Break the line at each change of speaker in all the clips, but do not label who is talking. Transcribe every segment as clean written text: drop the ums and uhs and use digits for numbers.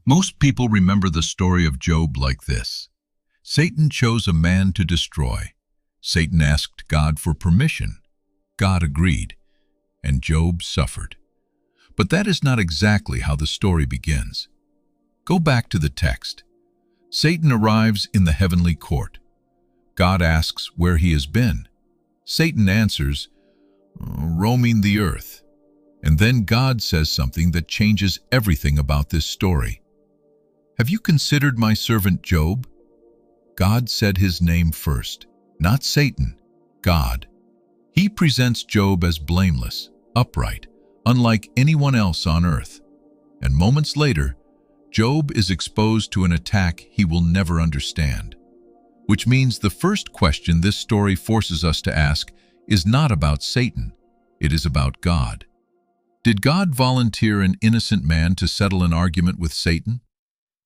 Most people remember the story of Job like this. Satan chose a man to destroy. Satan asked God for permission. God agreed, and Job suffered. But that is not exactly how the story begins. Go back to the text. Satan arrives in the heavenly court. God asks where he has been. Satan answers, roaming the earth. And then God says something that changes everything about this story. Have you considered my servant Job? God said his name first, not Satan, God. He presents Job as blameless, upright, unlike anyone else on earth. And moments later, Job is exposed to an attack he will never understand. Which means the first question this story forces us to ask is not about Satan, it is about God. Did God volunteer an innocent man to settle an argument with Satan?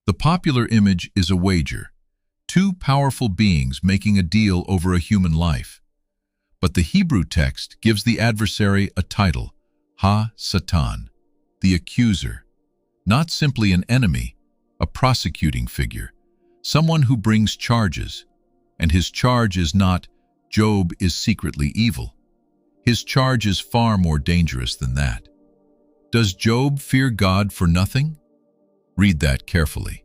The popular image is a wager, two powerful beings making a deal over a human life. But the Hebrew text gives the adversary a title, Ha-Satan, the accuser, not simply an enemy, a prosecuting figure, someone who brings charges. And his charge is not, Job is secretly evil. His charge is far more dangerous than that. Does Job fear God for nothing? Read that carefully.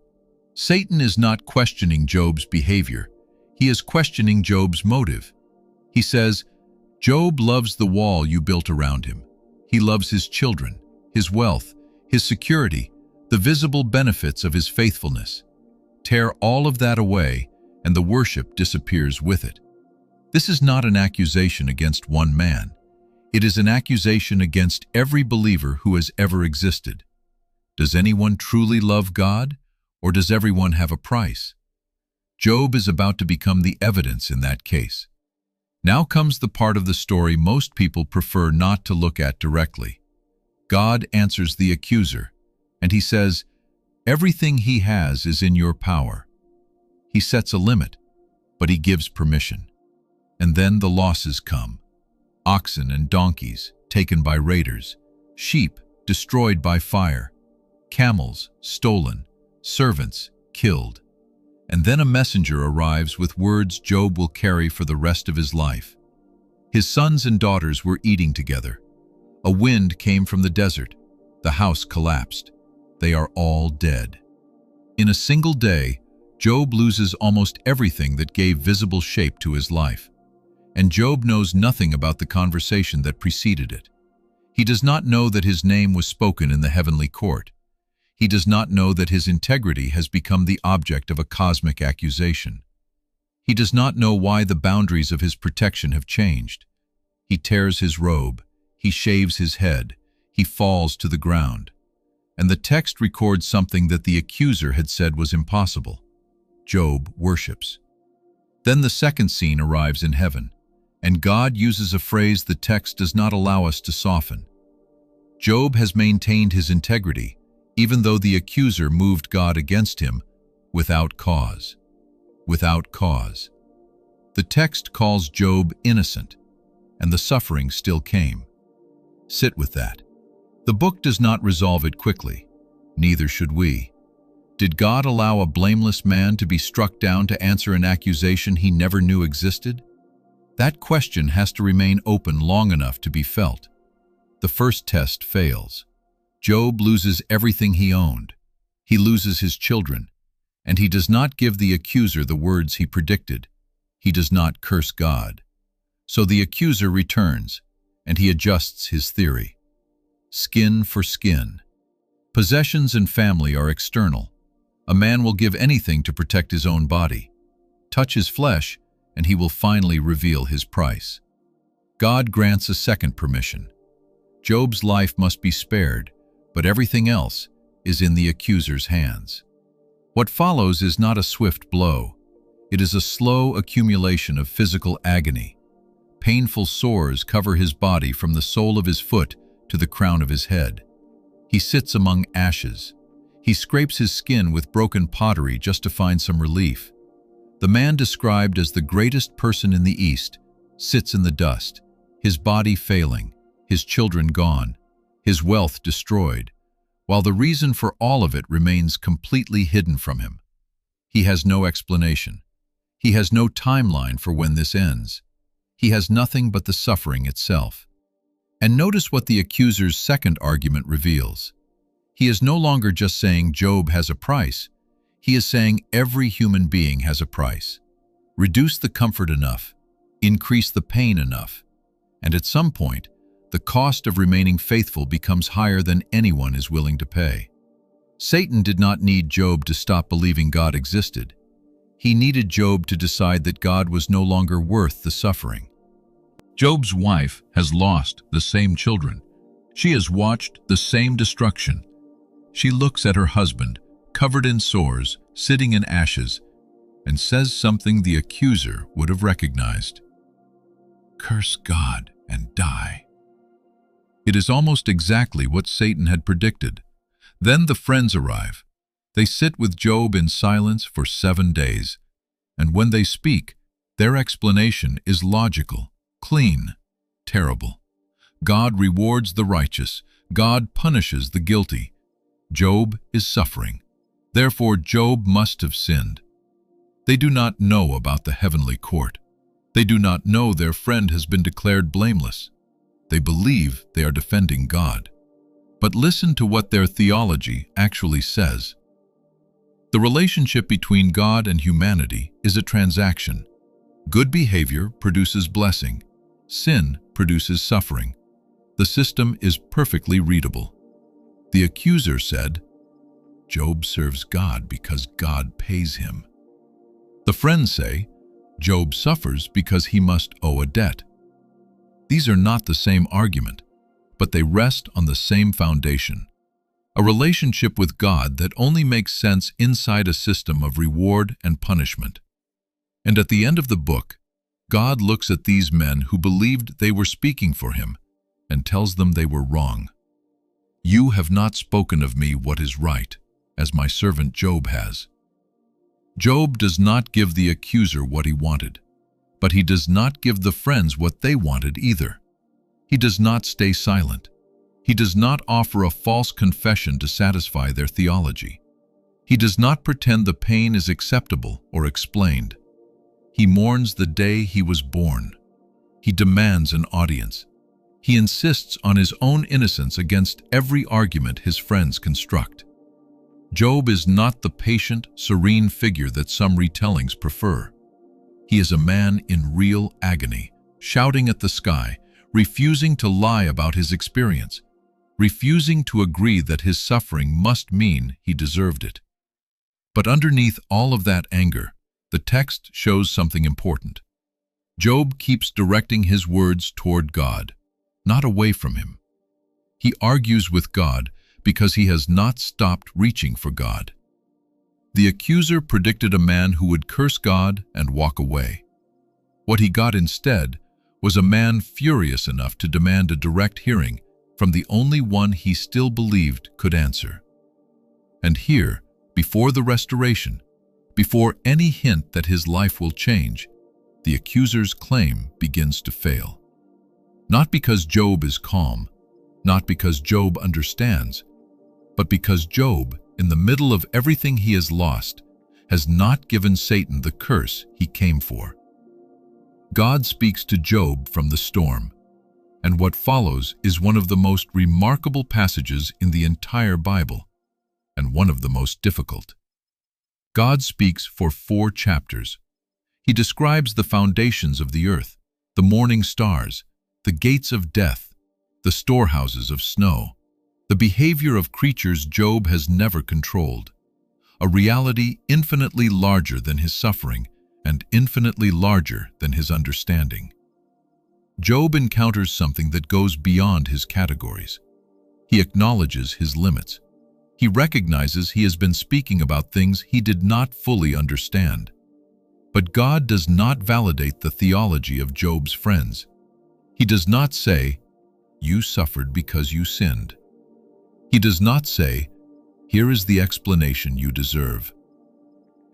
Satan is not questioning Job's behavior. He is questioning Job's motive. He says, Job loves the wall you built around him. He loves his children, his wealth, his security, the visible benefits of his faithfulness. Tear all of that away, and the worship disappears with it. This is not an accusation against one man. It is an accusation against every believer who has ever existed. Does anyone truly love God, or does everyone have a price? Job is about to become the evidence in that case. Now comes the part of the story most people prefer not to look at directly. God answers the accuser, and he says, everything he has is in your power. He sets a limit, but he gives permission. And then the losses come. Oxen and donkeys taken by raiders, sheep destroyed by fire, camels stolen, servants killed. And then a messenger arrives with words Job will carry for the rest of his life. His sons and daughters were eating together. A wind came from the desert. The house collapsed. They are all dead. In a single day, Job loses almost everything that gave visible shape to his life. And Job knows nothing about the conversation that preceded it. He does not know that his name was spoken in the heavenly court. He does not know that his integrity has become the object of a cosmic accusation. He does not know why the boundaries of his protection have changed. He tears his robe, he shaves his head, he falls to the ground. And the text records something that the accuser had said was impossible. Job worships. Then the second scene arrives in heaven, and God uses a phrase the text does not allow us to soften. Job has maintained his integrity, even though the accuser moved God against him, without cause. Without cause. The text calls Job innocent, and the suffering still came. Sit with that. The book does not resolve it quickly. Neither should we. Did God allow a blameless man to be struck down to answer an accusation he never knew existed? That question has to remain open long enough to be felt. The first test fails. Job loses everything he owned. He loses his children, and he does not give the accuser the words he predicted. He does not curse God. So the accuser returns, and he adjusts his theory. Skin for skin. Possessions and family are external. A man will give anything to protect his own body. Touch his flesh, and he will finally reveal his price. God grants a second permission. Job's life must be spared, but everything else is in the accuser's hands. What follows is not a swift blow. It is a slow accumulation of physical agony. Painful sores cover his body from the sole of his foot to the crown of his head. He sits among ashes. He scrapes his skin with broken pottery just to find some relief. The man described as the greatest person in the East sits in the dust, his body failing, his children gone, his wealth destroyed, while the reason for all of it remains completely hidden from him. He has no explanation. He has no timeline for when this ends. He has nothing but the suffering itself. And notice what the accuser's second argument reveals. He is no longer just saying Job has a price. He is saying every human being has a price. Reduce the comfort enough, increase the pain enough, and at some point, the cost of remaining faithful becomes higher than anyone is willing to pay. Satan did not need Job to stop believing God existed. He needed Job to decide that God was no longer worth the suffering. Job's wife has lost the same children. She has watched the same destruction. She looks at her husband, covered in sores, sitting in ashes, and says something the accuser would have recognized. Curse God and die. It is almost exactly what Satan had predicted. Then the friends arrive. They sit with Job in silence for 7 days, and when they speak, their explanation is logical, clean, terrible. God rewards the righteous. God punishes the guilty. Job is suffering. Therefore, Job must have sinned. They do not know about the heavenly court. They do not know their friend has been declared blameless. They believe they are defending God. But listen to what their theology actually says. The relationship between God and humanity is a transaction. Good behavior produces blessing. Sin produces suffering. The system is perfectly readable. The accuser said, Job serves God because God pays him. The friends say, Job suffers because he must owe a debt. These are not the same argument, but they rest on the same foundation. A relationship with God that only makes sense inside a system of reward and punishment. And at the end of the book, God looks at these men who believed they were speaking for him and tells them they were wrong. You have not spoken of me what is right, as my servant Job has. Job does not give the accuser what he wanted, but he does not give the friends what they wanted either. He does not stay silent. He does not offer a false confession to satisfy their theology. He does not pretend the pain is acceptable or explained. He mourns the day he was born. He demands an audience. He insists on his own innocence against every argument his friends construct. Job is not the patient, serene figure that some retellings prefer. He is a man in real agony, shouting at the sky, refusing to lie about his experience, refusing to agree that his suffering must mean he deserved it. But underneath all of that anger, the text shows something important. Job keeps directing his words toward God, not away from him. He argues with God because he has not stopped reaching for God. The accuser predicted a man who would curse God and walk away. What he got instead was a man furious enough to demand a direct hearing from the only one he still believed could answer. And here, before the restoration, before any hint that his life will change, the accuser's claim begins to fail. Not because Job is calm, not because Job understands, but because Job, in the middle of everything he has lost, has not given Satan the curse he came for. God speaks to Job from the storm, and what follows is one of the most remarkable passages in the entire Bible, and one of the most difficult. God speaks for 4 chapters. He describes the foundations of the earth, the morning stars, the gates of death, the storehouses of snow, the behavior of creatures Job has never controlled, a reality infinitely larger than his suffering and infinitely larger than his understanding. Job encounters something that goes beyond his categories. He acknowledges his limits. He recognizes he has been speaking about things he did not fully understand. But God does not validate the theology of Job's friends. He does not say, "You suffered because you sinned." He does not say, "Here is the explanation you deserve."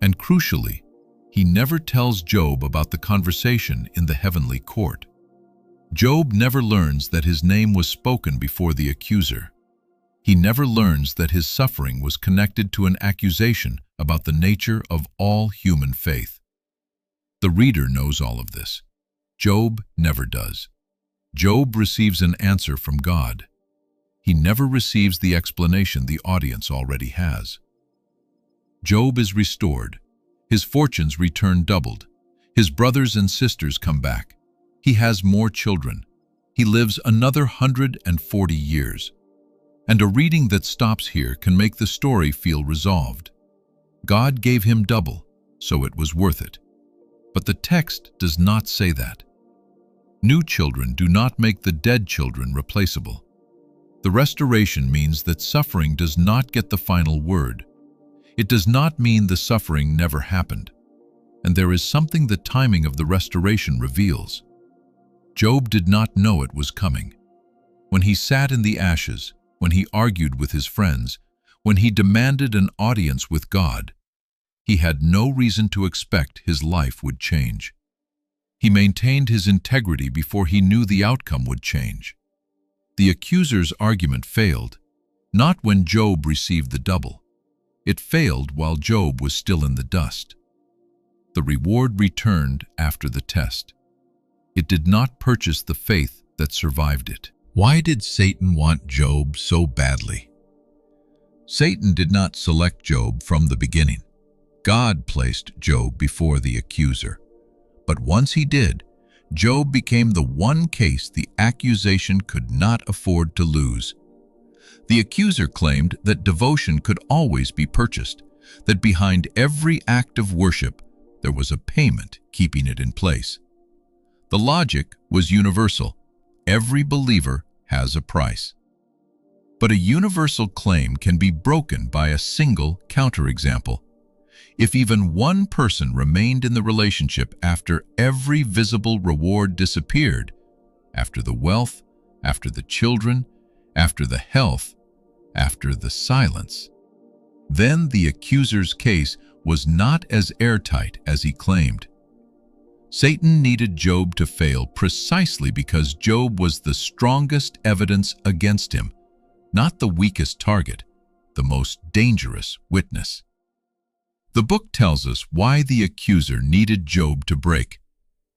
And crucially, he never tells Job about the conversation in the heavenly court. Job never learns that his name was spoken before the accuser. He never learns that his suffering was connected to an accusation about the nature of all human faith. The reader knows all of this. Job never does. Job receives an answer from God. He never receives the explanation the audience already has. Job is restored. His fortunes return doubled. His brothers and sisters come back. He has more children. He lives another 140 years. And a reading that stops here can make the story feel resolved. God gave him double, so it was worth it. But the text does not say that. New children do not make the dead children replaceable. The restoration means that suffering does not get the final word. It does not mean the suffering never happened. And there is something the timing of the restoration reveals. Job did not know it was coming. When he sat in the ashes, when he argued with his friends, when he demanded an audience with God, he had no reason to expect his life would change. He maintained his integrity before he knew the outcome would change. The accuser's argument failed, not when Job received the double. It failed while Job was still in the dust. The reward returned after the test. It did not purchase the faith that survived it. Why did Satan want Job so badly? Satan did not select Job from the beginning. God placed Job before the accuser. But once he did, Job became the one case the accusation could not afford to lose. The accuser claimed that devotion could always be purchased, that behind every act of worship there was a payment keeping it in place. The logic was universal. Every believer has a price. But a universal claim can be broken by a single counterexample. If even one person remained in the relationship after every visible reward disappeared, after the wealth, after the children, after the health, after the silence, then the accuser's case was not as airtight as he claimed. Satan needed Job to fail precisely because Job was the strongest evidence against him, not the weakest target, the most dangerous witness. The book tells us why the accuser needed Job to break.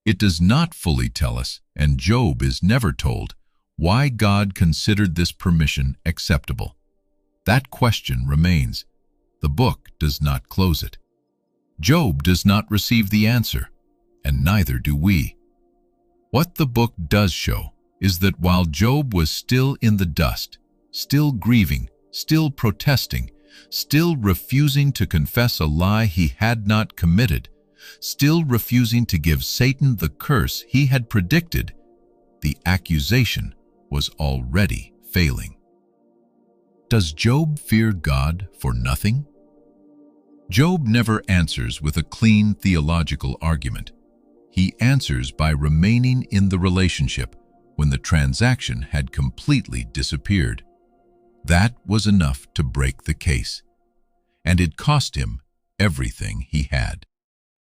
It does not fully tell us, and Job is never told, why God considered this permission acceptable. That question remains. The book does not close it. Job does not receive the answer, and neither do we. What the book does show is that while Job was still in the dust, still grieving, still protesting, still refusing to confess a lie he had not committed, still refusing to give Satan the curse he had predicted, the accusation was already failing. Does Job fear God for nothing? Job never answers with a clean theological argument. He answers by remaining in the relationship when the transaction had completely disappeared. That was enough to break the case, and it cost him everything he had.